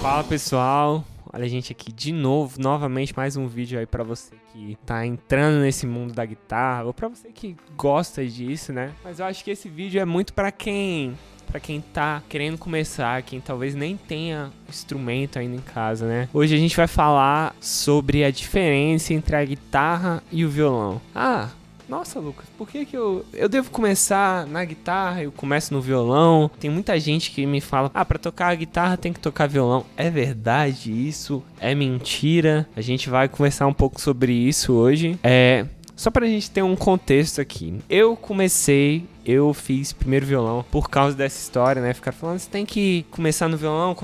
Fala pessoal, olha a gente aqui de novo, novamente mais um vídeo aí pra você que tá entrando nesse mundo da guitarra, ou pra você que gosta disso, né? Mas eu acho que esse vídeo é muito pra quem tá querendo começar, quem talvez nem tenha instrumento ainda em casa, né? Hoje a gente vai falar sobre a diferença entre a guitarra e o violão. Nossa, Lucas, por que eu devo começar na guitarra, eu começo no violão? Tem muita gente que me fala, pra tocar a guitarra tem que tocar violão. É verdade isso? É mentira? A gente vai conversar um pouco sobre isso hoje. Só pra gente ter um contexto aqui. Eu fiz primeiro violão por causa dessa história, né? Ficar falando, você tem que começar no violão.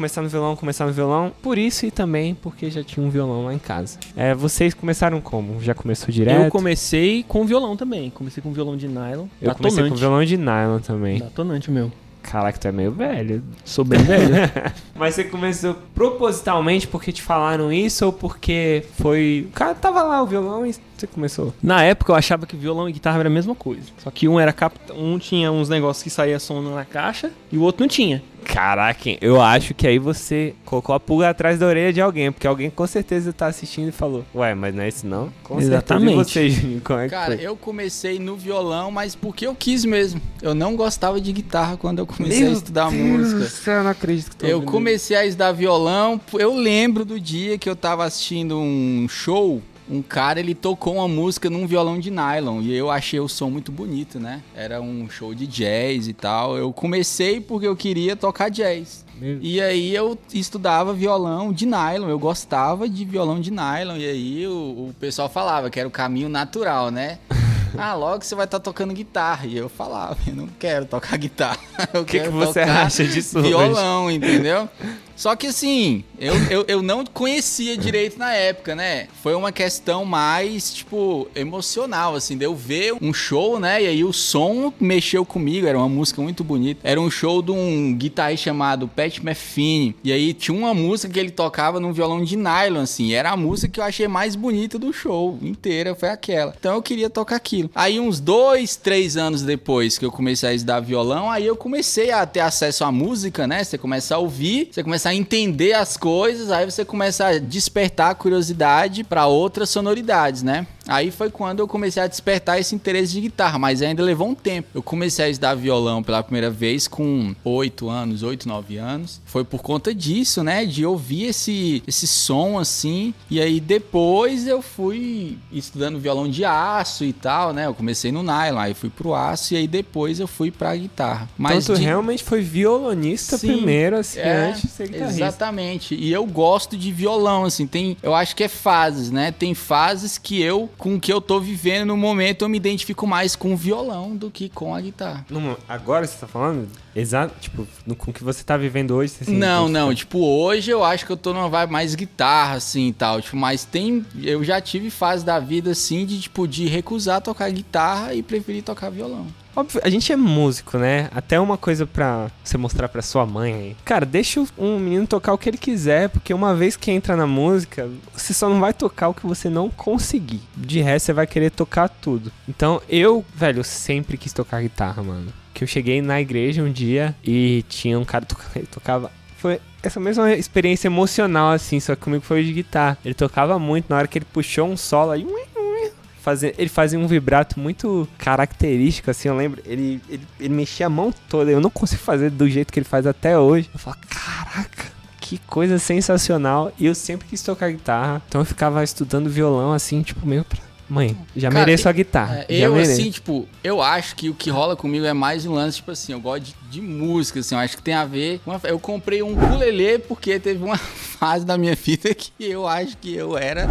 Por isso e também porque já tinha um violão lá em casa. Vocês começaram como? Já começou direto? Eu comecei com violão também. Comecei com violão de nylon. Eu comecei com violão de nylon também. Datonante o meu. Caraca, tu é meio velho. Sou bem velho. Mas você começou propositalmente porque te falaram isso ou porque foi... O cara tava lá, o violão, e você começou? Na época eu achava que violão e guitarra era a mesma coisa. Só que um tinha uns negócios que saía som na caixa e o outro não tinha. Caraca, eu acho que aí você colocou a pulga atrás da orelha de alguém, porque alguém com certeza tá assistindo e falou, ué, mas não é isso não? Com Exatamente. certeza. E você, Juninho, como é que Cara, foi? eu comecei no violão, mas porque eu quis mesmo. Eu não gostava de guitarra quando eu comecei a estudar música. Eu não acredito que Eu comecei a estudar violão, eu lembro do dia que eu tava assistindo um show. Um cara, ele tocou uma música num violão de nylon e eu achei o som muito bonito, né? Era um show de jazz e tal. Eu comecei porque eu queria tocar jazz. E aí eu estudava violão de nylon, eu gostava de violão de nylon. E aí o pessoal falava que era o caminho natural, né? Logo você vai estar tocando guitarra. E eu falava, eu não quero tocar guitarra. Eu quero você tocar acha disso violão, hoje? Entendeu? Só que assim, eu não conhecia direito na época, né? Foi uma questão mais, tipo, emocional, assim, de eu ver um show, né? E aí o som mexeu comigo, era uma música muito bonita. Era um show de um guitarrista chamado Pat Metheny. E aí tinha uma música que ele tocava num violão de nylon, assim. Era a música que eu achei mais bonita do show inteira, foi aquela. Então eu queria tocar aquilo. Aí uns 2, 3 anos depois que eu comecei a estudar violão, aí eu comecei a ter acesso à música, né? Você começa a ouvir, você começa a entender as coisas, aí você começa a despertar a curiosidade para outras sonoridades, né? Aí foi quando eu comecei a despertar esse interesse de guitarra, mas ainda levou um tempo. Eu comecei a estudar violão pela primeira vez com 8, 9 anos. Foi por conta disso, né? De ouvir esse som assim. E aí depois eu fui estudando violão de aço e tal, né? Eu comecei no nylon, aí fui pro aço e aí depois eu fui pra guitarra. Mas então tu realmente foi violonista primeiro, assim, antes de ser guitarrista. Exatamente. E eu gosto de violão, assim. Eu acho que é fases, né? Tem fases que com o que eu tô vivendo no momento, eu me identifico mais com o violão do que com a guitarra. Agora você tá falando? Exato, tipo, com o que você tá vivendo hoje? Você não, tipo, hoje eu acho que eu tô numa vibe mais guitarra, assim, e tal, tipo, mas eu já tive fase da vida, assim, de recusar tocar guitarra e preferir tocar violão. Óbvio, a gente é músico, né? Até uma coisa pra você mostrar pra sua mãe aí. Cara, deixa um menino tocar o que ele quiser, porque uma vez que entra na música, você só não vai tocar o que você não conseguir. De resto, você vai querer tocar tudo. Então, eu sempre quis tocar guitarra, mano. Que eu cheguei na igreja um dia e tinha um cara tocando, ele tocava... Foi essa mesma experiência emocional, assim, só que comigo foi de guitarra. Ele tocava muito, na hora que ele puxou um solo aí... Ele fazia um vibrato muito característico, assim, eu lembro, ele mexia a mão toda, eu não consigo fazer do jeito que ele faz até hoje. Eu falo, caraca, que coisa sensacional, e eu sempre quis tocar guitarra, então eu ficava estudando violão, assim, tipo, meio pra... Mãe, já mereço a guitarra. Assim, tipo, eu acho que o que rola comigo é mais um lance, tipo assim, eu gosto de música, assim, eu acho que tem a ver com... Eu comprei um ukulele porque teve uma fase da minha vida que eu acho que eu era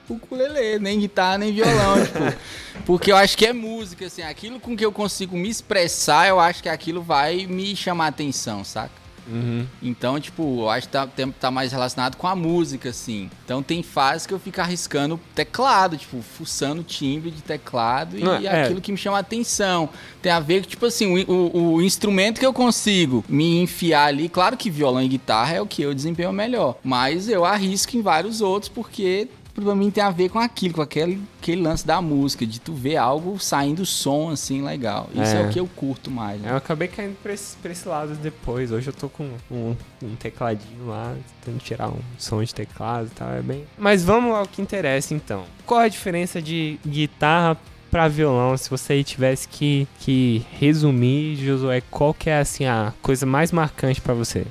ukulele, nem guitarra, nem violão, tipo, porque eu acho que é música, assim, aquilo com que eu consigo me expressar, eu acho que aquilo vai me chamar a atenção, saca? Uhum. Então, tipo, eu acho que tá mais relacionado com a música, assim. Então tem fases que eu fico arriscando teclado, tipo, fuçando timbre de teclado e aquilo que me chama a atenção. Tem a ver com, tipo assim, o instrumento que eu consigo me enfiar ali. Claro que violão e guitarra é o que eu desempenho melhor, mas eu arrisco em vários outros porque pra mim tem a ver com aquilo, com aquele lance da música, de tu ver algo saindo som assim legal. Isso é o que eu curto mais. Né? Eu acabei caindo pra esse lado depois. Hoje eu tô com um tecladinho lá, tentando tirar um som de teclado e tal, é bem... Mas vamos ao que interessa então. Qual a diferença de guitarra pra violão, se você aí tivesse que resumir, Josué, qual que é assim a coisa mais marcante pra você?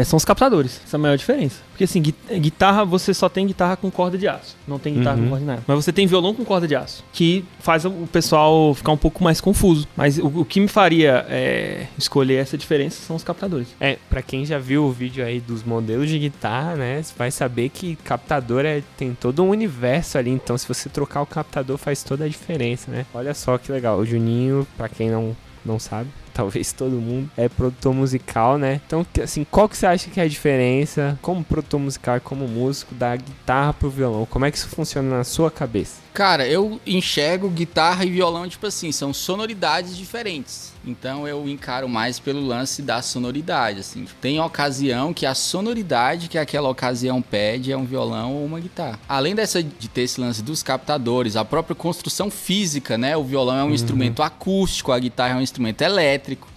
São os captadores, essa é a maior diferença. Porque assim, guitarra, você só tem guitarra com corda de aço, não tem guitarra com corda de nylon. Mas você tem violão com corda de aço, que faz o pessoal ficar um pouco mais confuso. Mas o que me faria escolher essa diferença são os captadores. Pra quem já viu o vídeo aí dos modelos de guitarra, né, você vai saber que captador tem todo um universo ali, então se você trocar o captador faz toda a diferença, né? Olha só que legal, o Juninho, pra quem não sabe, talvez todo mundo, é produtor musical, né? Então, assim, qual que você acha que é a diferença, como produtor musical e como músico, da guitarra pro violão? Como é que isso funciona na sua cabeça? Cara, eu enxergo guitarra e violão, tipo assim, são sonoridades diferentes. Então eu encaro mais pelo lance da sonoridade, assim. Tem ocasião que a sonoridade que aquela ocasião pede é um violão ou uma guitarra. Além de ter esse lance dos captadores, a própria construção física, né? O violão é um instrumento acústico, a guitarra é um instrumento elétrico.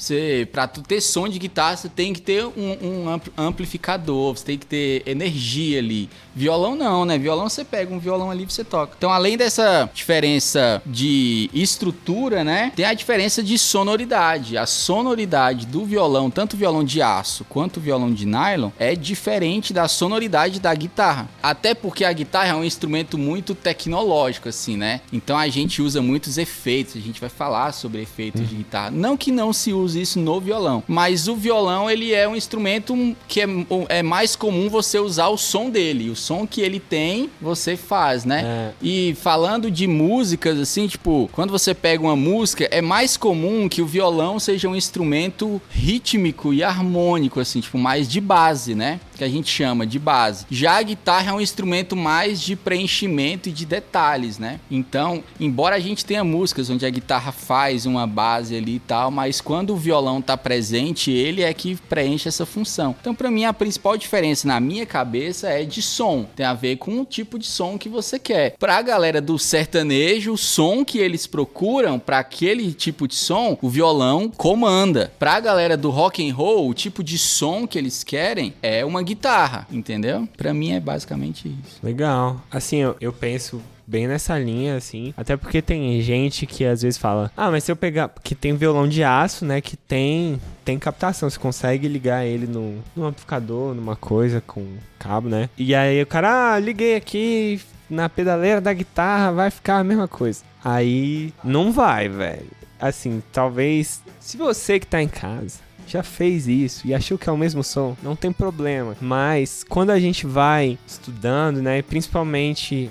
Pra tu ter som de guitarra, você tem que ter um amplificador, você tem que ter energia ali. Violão não, né? Violão você pega um violão ali e você toca. Então, além dessa diferença de estrutura, né? Tem a diferença de sonoridade. A sonoridade do violão, tanto o violão de aço quanto o violão de nylon, é diferente da sonoridade da guitarra. Até porque a guitarra é um instrumento muito tecnológico, assim, né? Então a gente usa muitos efeitos, a gente vai falar sobre efeitos de guitarra. Não que não se use isso no violão, mas o violão, ele é um instrumento que é mais comum você usar o som dele. O som que ele tem, você faz, né? E falando de músicas, assim, tipo, quando você pega uma música, é mais comum que o violão seja um instrumento rítmico e harmônico, assim, tipo, mais de base, né? Que a gente chama de base. Já a guitarra é um instrumento mais de preenchimento e de detalhes, né? Então, embora a gente tenha músicas onde a guitarra faz uma base ali e tal, mas quando o violão tá presente, ele é que preenche essa função. Então, pra mim, a principal diferença na minha cabeça é de som. Tem a ver com o tipo de som que você quer. Pra galera do sertanejo, o som que eles procuram pra aquele tipo de som, o violão comanda. Pra galera do rock and roll, o tipo de som que eles querem é uma guitarra, entendeu? Pra mim é basicamente isso. Legal. Assim, eu penso bem nessa linha, assim, até porque tem gente que às vezes fala, mas se eu pegar, que tem violão de aço, né, que tem captação, você consegue ligar ele num amplificador, numa coisa com cabo, né, e aí o cara, liguei aqui na pedaleira da guitarra, vai ficar a mesma coisa. Aí não vai, velho. Assim, talvez, se você que tá em casa já fez isso e achou que é o mesmo som, não tem problema. Mas quando a gente vai estudando, né, principalmente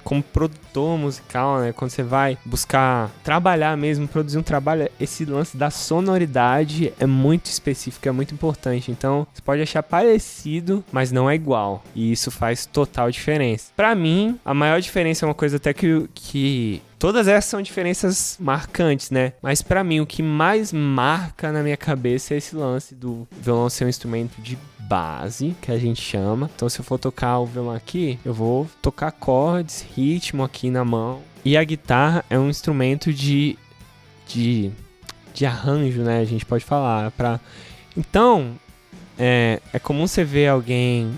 como produtor musical, né, quando você vai buscar trabalhar mesmo, produzir um trabalho, esse lance da sonoridade é muito específico, é muito importante. Então, você pode achar parecido, mas não é igual. E isso faz total diferença. Pra mim, a maior diferença é uma coisa até que todas essas são diferenças marcantes, né? Mas pra mim, o que mais marca na minha cabeça é esse lance do violão ser um instrumento de base, que a gente chama. Então, se eu for tocar o violão aqui, eu vou tocar acordes, ritmo aqui na mão. E a guitarra é um instrumento de arranjo, né? A gente pode falar. Então, é comum você ver alguém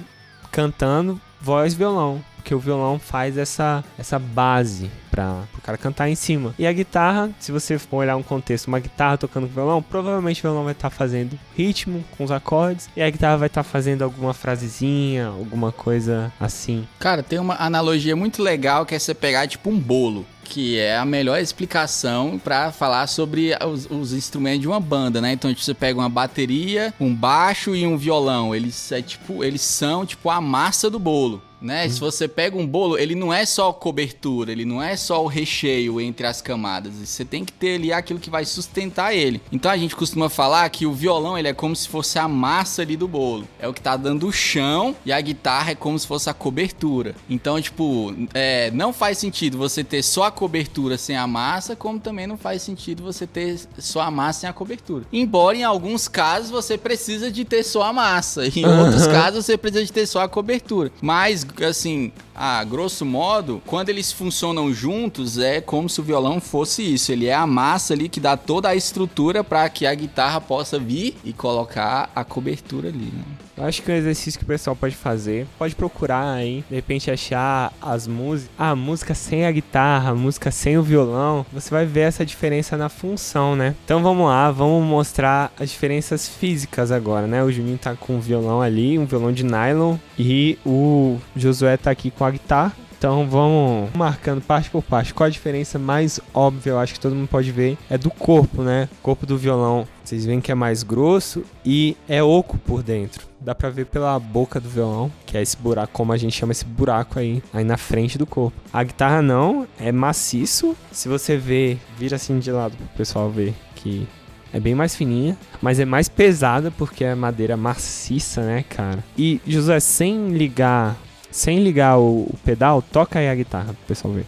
cantando voz e violão. Porque o violão faz essa base para o cara cantar em cima. E a guitarra, se você for olhar um contexto, uma guitarra tocando com violão, provavelmente o violão vai estar fazendo ritmo com os acordes e a guitarra vai estar fazendo alguma frasezinha, alguma coisa assim. Cara, tem uma analogia muito legal que é você pegar tipo um bolo, que é a melhor explicação para falar sobre os instrumentos de uma banda, né? Então você pega uma bateria, um baixo e um violão, eles são tipo a massa do bolo, né? Se você pega um bolo, ele não é só cobertura, ele não é só o recheio entre as camadas, você tem que ter ali aquilo que vai sustentar ele. Então a gente costuma falar que o violão, ele é como se fosse a massa ali do bolo, é o que tá dando o chão, e a guitarra é como se fosse a cobertura. Então, tipo, não faz sentido você ter só a cobertura sem a massa, como também não faz sentido você ter só a massa sem a cobertura. Embora em alguns casos você precisa de ter só a massa, em outros casos você precisa de ter só a cobertura. Mas, assim, grosso modo, quando eles funcionam juntos, é como se o violão fosse isso. Ele é a massa ali que dá toda a estrutura para que a guitarra possa vir e colocar a cobertura ali, né? Eu acho que é um exercício que o pessoal pode fazer. Pode procurar aí, de repente achar as músicas. A música sem a guitarra, a música sem o violão. Você vai ver essa diferença na função, né? Então vamos lá, vamos mostrar as diferenças físicas agora, né? O Juninho tá com o violão ali, um violão de nylon. E o Josué tá aqui com a guitarra. Então vamos marcando parte por parte. Qual a diferença mais óbvia, eu acho que todo mundo pode ver, é do corpo, né? O corpo do violão, vocês veem que é mais grosso e é oco por dentro. Dá pra ver pela boca do violão, que é esse buraco, como a gente chama esse buraco aí na frente do corpo. A guitarra não, é maciço. Se você ver, vira assim de lado pro pessoal ver que é bem mais fininha, mas é mais pesada porque é madeira maciça, né, cara? E, Josué, sem ligar o pedal, toca aí a guitarra pro pessoal ver.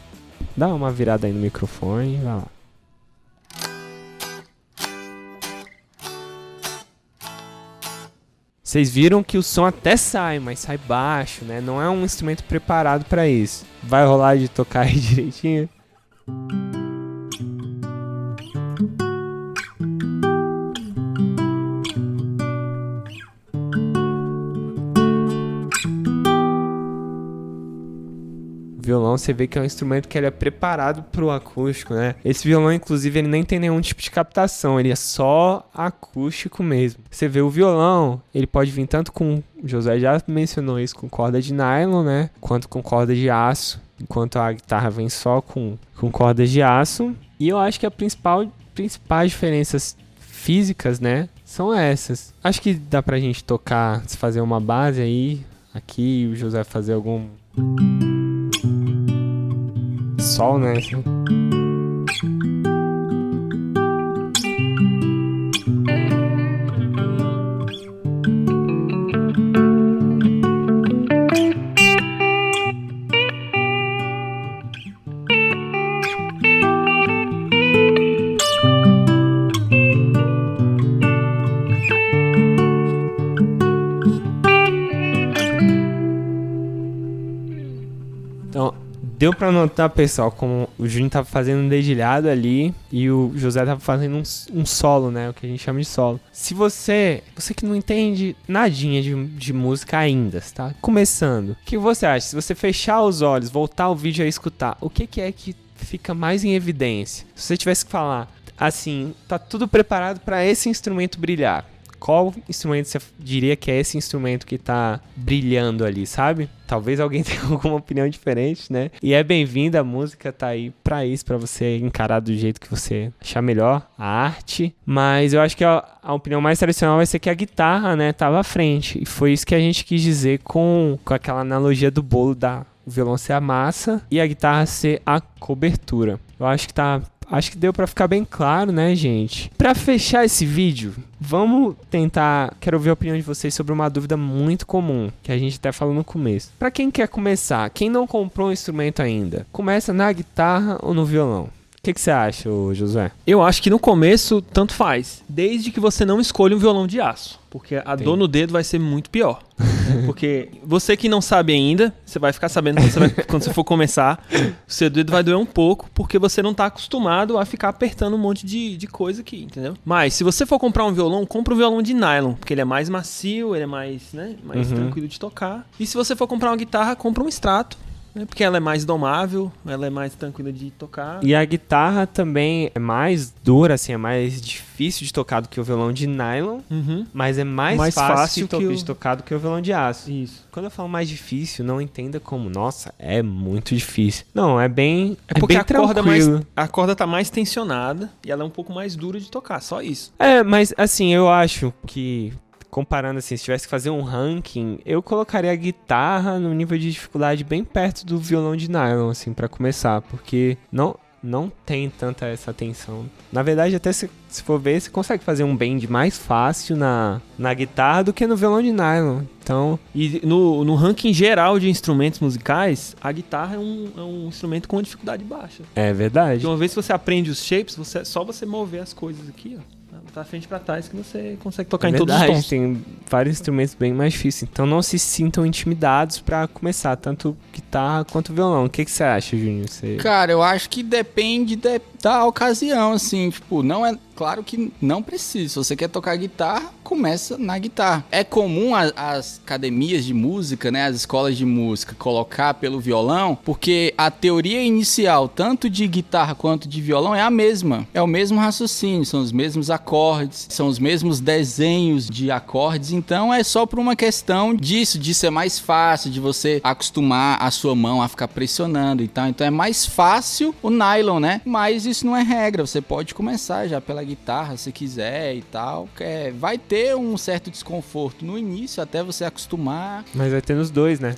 Dá uma virada aí no microfone e vai lá. Vocês viram que o som até sai, mas sai baixo, né? Não é um instrumento preparado pra isso. Vai rolar de tocar aí direitinho? Violão, você vê que é um instrumento que ele é preparado pro acústico, né? Esse violão, inclusive, ele nem tem nenhum tipo de captação, ele é só acústico mesmo. Você vê o violão, ele pode vir tanto com, o Josué já mencionou isso, com corda de nylon, né? Quanto com corda de aço, enquanto a guitarra vem só com cordas de aço. E eu acho que principais diferenças físicas, né, são essas. Acho que dá pra gente tocar, fazer uma base aí, aqui, o Josué fazer algum sol, né? Então, deu pra notar, pessoal, como o Juninho tava fazendo um dedilhado ali e o José tava fazendo um solo, né? O que a gente chama de solo. Se você que não entende nadinha de música ainda, tá começando, o que você acha? Se você fechar os olhos, voltar o vídeo a escutar, o que é que fica mais em evidência? Se você tivesse que falar assim, tá tudo preparado pra esse instrumento brilhar. Qual instrumento você diria que é esse instrumento que tá brilhando ali, sabe? Talvez alguém tenha alguma opinião diferente, né? E é bem-vinda, a música tá aí pra isso, pra você encarar do jeito que você achar melhor, a arte. Mas eu acho que a opinião mais tradicional vai ser que a guitarra, né, tava à frente. E foi isso que a gente quis dizer com aquela analogia do bolo o violão ser a massa e a guitarra ser a cobertura. Eu acho que deu pra ficar bem claro, né, gente? Pra fechar esse vídeo, vamos tentar... Quero ouvir a opinião de vocês sobre uma dúvida muito comum, que a gente até falou no começo. Pra quem quer começar, quem não comprou um instrumento ainda, começa na guitarra ou no violão? O que você acha, Josué? Eu acho que no começo, tanto faz. Desde que você não escolha um violão de aço. Porque a dor no dedo vai ser muito pior. Porque você que não sabe ainda, você vai ficar sabendo quando você for começar, o seu dedo vai doer um pouco, porque você não tá acostumado a ficar apertando um monte de coisa aqui, entendeu? Mas se você for comprar um violão, compra um violão de nylon, porque ele é mais macio, ele é mais, né, mais tranquilo de tocar. E se você for comprar uma guitarra, compra um extrato. Porque ela é mais domável, ela é mais tranquila de tocar. E a guitarra também é mais dura, assim, é mais difícil de tocar do que o violão de nylon, mas é mais fácil de tocar do que o violão de aço. Isso. Quando eu falo mais difícil, não entenda como, nossa, é muito difícil. Não, é bem É porque bem a corda tá mais tensionada e ela é um pouco mais dura de tocar, só isso. É, mas assim, eu acho que... Comparando assim, se tivesse que fazer um ranking, eu colocaria a guitarra no nível de dificuldade bem perto do violão de nylon, assim, pra começar, porque não tem tanta essa tensão. Na verdade, até se for ver, você consegue fazer um bend mais fácil na guitarra do que no violão de nylon. Então, e no ranking geral de instrumentos musicais, a guitarra é um instrumento com uma dificuldade baixa. É verdade. Então, uma vez que você aprende os shapes, só você mover as coisas aqui, ó. Pra frente e pra trás que você consegue tocar em todos os tons. Tem vários instrumentos bem mais difíceis. Então não se sintam intimidados pra começar, tanto guitarra quanto violão. O que você acha, Júnior? Cara, eu acho que depende da ocasião, assim, tipo, não é... Claro que não precisa. Se você quer tocar guitarra, começa na guitarra. É comum as academias de música, né, as escolas de música, colocar pelo violão, porque a teoria inicial, tanto de guitarra quanto de violão, é a mesma. É o mesmo raciocínio, são os mesmos acordes, são os mesmos desenhos de acordes. Então é só por uma questão disso, de ser mais fácil, de você acostumar a sua mão a ficar pressionando e tal. Então é mais fácil o nylon, né? Mas isso não é regra. Você pode começar já pela guitarra se quiser e tal. Vai ter um certo desconforto no início até você acostumar. Mas vai ter nos dois, né?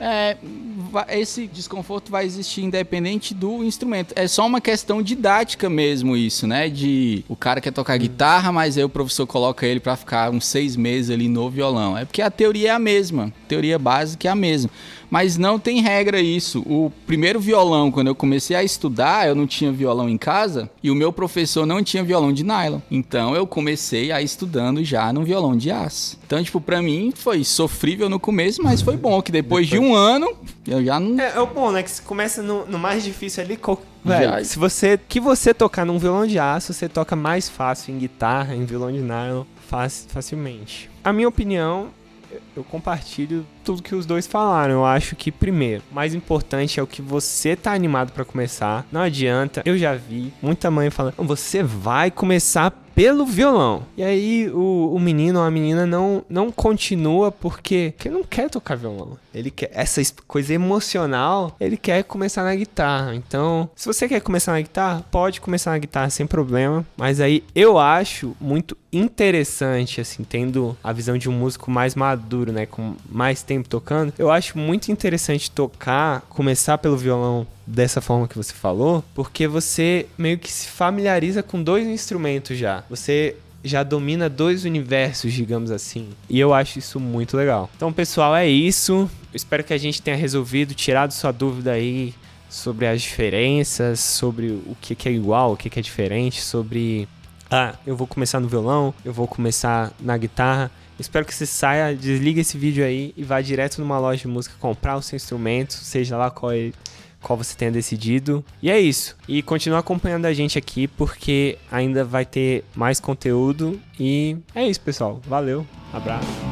Esse desconforto vai existir independente do instrumento. É só uma questão didática mesmo isso, né? De o cara quer tocar guitarra, mas aí o professor coloca ele pra ficar uns 6 meses ali no violão. É porque a teoria é a mesma. A teoria básica é a mesma. Mas não tem regra isso. O primeiro violão, quando eu comecei a estudar, eu não tinha violão em casa e o meu professor não tinha violão de nylon. Então eu comecei a estudando já no violão de aço. Então, tipo, pra mim foi sofrível no começo, mas foi bom que depois de um ano eu já não... É o bom, né? Que você começa no mais difícil ali. Velho, se você tocar num violão de aço, você toca mais fácil em guitarra, em violão de nylon, facilmente. A minha opinião... Eu compartilho tudo que os dois falaram. Eu acho que, primeiro, o mais importante é o que você tá animado pra começar. Não adianta, eu já vi muita mãe falando, você vai começar pelo violão. E aí o menino ou a menina não continua porque não quer tocar violão. Ele quer essa coisa emocional, ele quer começar na guitarra. Então, se você quer começar na guitarra, pode começar na guitarra sem problema. Mas aí eu acho muito interessante, assim, tendo a visão de um músico mais maduro, né, com mais tempo tocando, eu acho muito interessante começar pelo violão dessa forma que você falou, porque você meio que se familiariza com 2 instrumentos já. Você já domina 2 universos, digamos assim. E eu acho isso muito legal. Então, pessoal, é isso. Eu espero que a gente tenha tirado sua dúvida aí sobre as diferenças, sobre o que é igual, o que é diferente, sobre... eu vou começar no violão, eu vou começar na guitarra. Espero que você desliga esse vídeo aí e vá direto numa loja de música comprar o seu instrumento, seja lá qual você tenha decidido. E é isso. E continua acompanhando a gente aqui, porque ainda vai ter mais conteúdo. E é isso, pessoal. Valeu. Abraço.